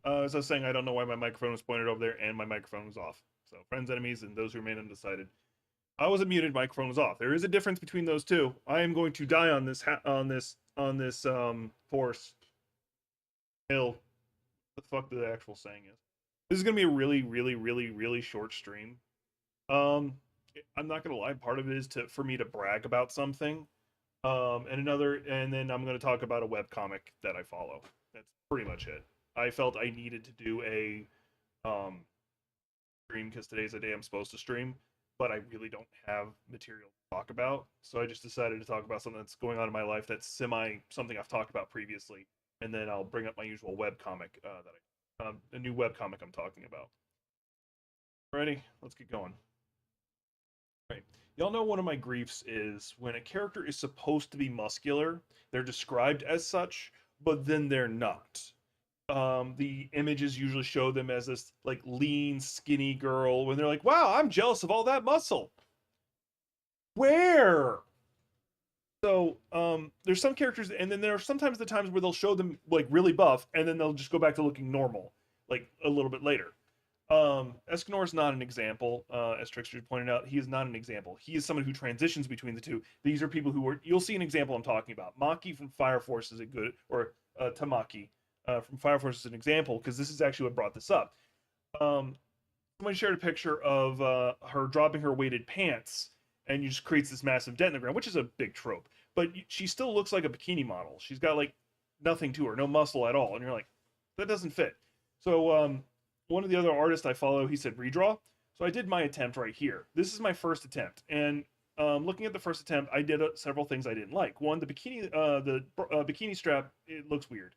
As I was saying, I don't know why my microphone was pointed over there and my microphone was off. So friends, enemies, and those who remain undecided. I wasn't muted. Microphone was off. There is a difference between those two. I am going to die on this force hill. What the fuck the actual saying is? This is gonna be a really short stream. Um, I'm not gonna lie. Part of it is to for me to brag about something. And then I'm gonna talk about a web comic that I follow. That's pretty much it. I felt I needed to do a um stream because today's the day I'm supposed to stream, but I really don't have material to talk about. So I just decided to talk about something that's going on in my life that's semi something I've talked about previously, and then I'll bring up my usual web comic a new web comic I'm talking about. Ready? Let's get going. Right. Y'all know one of my griefs is when a character is supposed to be muscular, they're described as such, but then they're not. The images usually show them as this like lean, skinny girl when they're like, "Wow, I'm jealous of all that muscle." Where? So, there's some characters, and then there are sometimes the times where they'll show them like really buff, and then they'll just go back to looking normal, like a little bit later. Escanor is not an example, as Trickster pointed out. He is not an example. He is someone who transitions between the two. These are people who are. You'll see an example I'm talking about. Maki from Fire Force is a good, or Tamaki from Fire Force is an example because this is actually what brought this up. Um, Someone shared a picture of her dropping her weighted pants, and you just creates this massive dent in the ground, which is a big trope. But she still looks like a bikini model. She's got like nothing to her, no muscle at all, and you're like, that doesn't fit. So one of the other artists I follow, he said redraw. So I did my attempt right here. This is my first attempt, and looking at the first attempt, I did several things I didn't like. One, the bikini strap, it looks weird,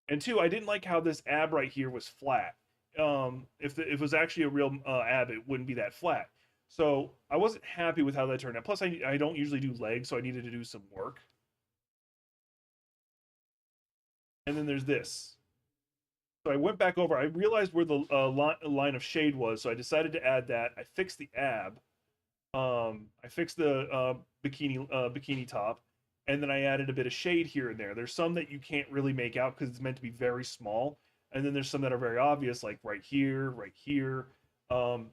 and two, I didn't like how this ab right here was flat. If it was actually a real ab, it wouldn't be that flat. So I wasn't happy with how that turned out. Plus, I don't usually do legs, so I needed to do some work. And then there's this. So I went back over. I realized where the line of shade was, so I decided to add that. I fixed the ab. I fixed the bikini top, and then I added a bit of shade here and there. There's some that you can't really make out because it's meant to be very small, and then there's some that are very obvious, like right here, right here. Um,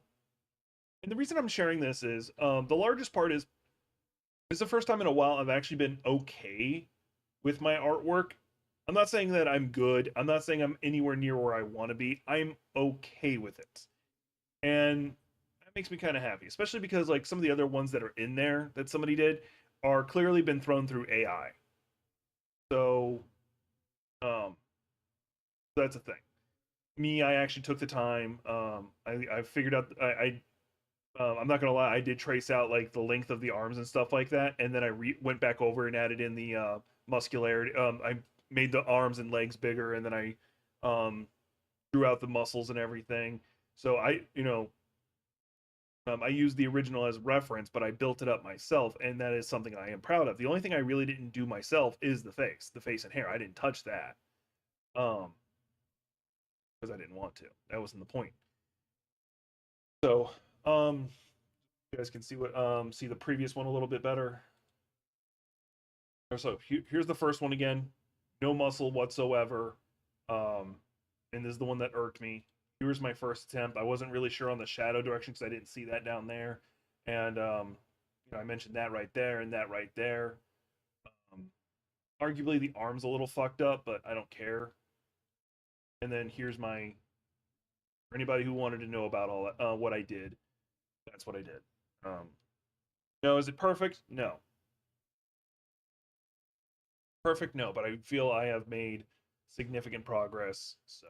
and the reason I'm sharing this is the largest part is it's the first time in a while I've actually been okay with my artwork. I'm not saying that I'm good. I'm not saying I'm anywhere near where I want to be. I'm okay with it. And that makes me kind of happy, especially because like some of the other ones that are in there that somebody did are clearly been thrown through AI. So um that's a thing. Me, I actually took the time. I figured out I'm not gonna lie, I did trace out like the length of the arms and stuff like that, and then went back over and added in the muscularity. I made the arms and legs bigger, and then I um, drew out the muscles and everything. So I used the original as reference, but I built it up myself, and that is something I am proud of. The only thing I really didn't do myself is the face and hair. I didn't touch that, um, because I didn't want to. That wasn't the point. So, you guys can see the previous one a little bit better. So here's the first one again, no muscle whatsoever, um, and this is the one that irked me. Here's my first attempt. I wasn't really sure on the shadow direction because I didn't see that down there, and I mentioned that right there and that right there. Um, Arguably the arm's a little fucked up, but I don't care. And then here's my for anybody who wanted to know about all that, what I did. That's what I did. Um, no, is it perfect? No, perfect. No, but I feel I have made significant progress. So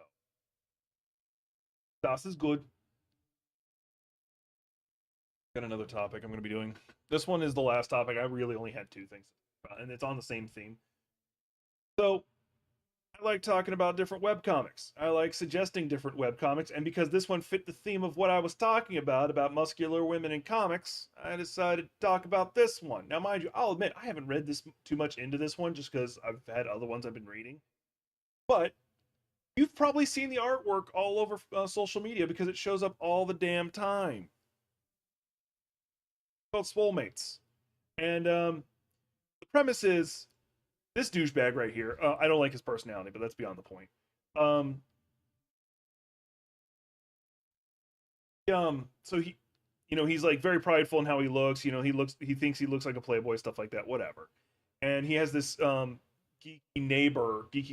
das is good. Got another topic I'm going to be doing. This one is the last topic. I really only had two things, and it's on the same theme. So I like talking about different webcomics. I like suggesting different webcomics, and because this one fit the theme of what I was talking about muscular women in comics, I decided to talk about this one. Now, mind you, I'll admit I haven't read this too much into this one just because I've had other ones I've been reading, but you've probably seen the artwork all over social media because it shows up all the damn time. It's called Swolemates, and the premise is this douchebag right here. I don't like his personality, but that's beyond the point. Um, So he's like very prideful in how he looks. He thinks he looks like a playboy, stuff like that, whatever. And he has this geeky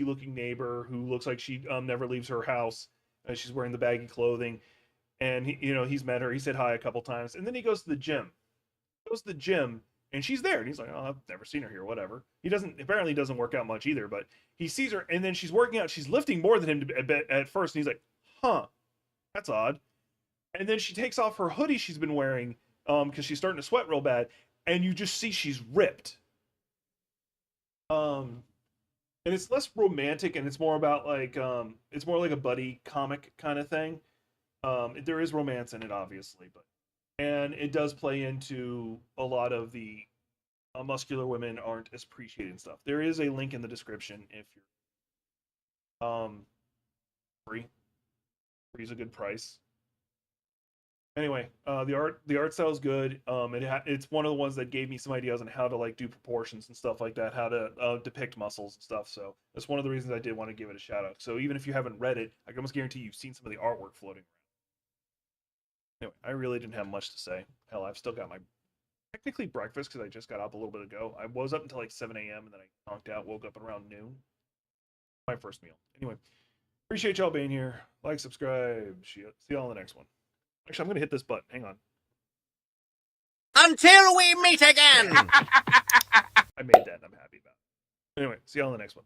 looking neighbor who looks like she never leaves her house. She's wearing the baggy clothing, and he's met her. He said hi a couple times, and then he goes to the gym. And she's there, and he's like, "Oh, I've never seen her here. Whatever." He doesn't work out much either, but he sees her, and then she's working out. She's lifting more than him at first, and he's like, "Huh, that's odd." And then she takes off her hoodie she's been wearing because she's starting to sweat real bad, and you just see she's ripped. Um, and it's less romantic, and it's more about like it's more like a buddy comic kind of thing. There is romance in it, obviously, but and it does play into a lot of the muscular women aren't as appreciating stuff. There is a link in the description if you're free. Free's a good price. Anyway, the art style is good. It's one of the ones that gave me some ideas on how to like do proportions and stuff like that, how to depict muscles and stuff. So that's one of the reasons I did want to give it a shout out. So even if you haven't read it, I can almost guarantee you've seen some of the artwork floating around. Anyway, I really didn't have much to say. Hell, I've still got my technically breakfast because I just got up a little bit ago. I was up until like 7 a.m. and then I conked out, woke up at around noon. My first meal. Anyway, appreciate y'all being here. Like, subscribe. See y'all in the next one. Actually, I'm going to hit this button. Hang on. Until we meet again! I made that and I'm happy about it. Anyway, see y'all in the next one.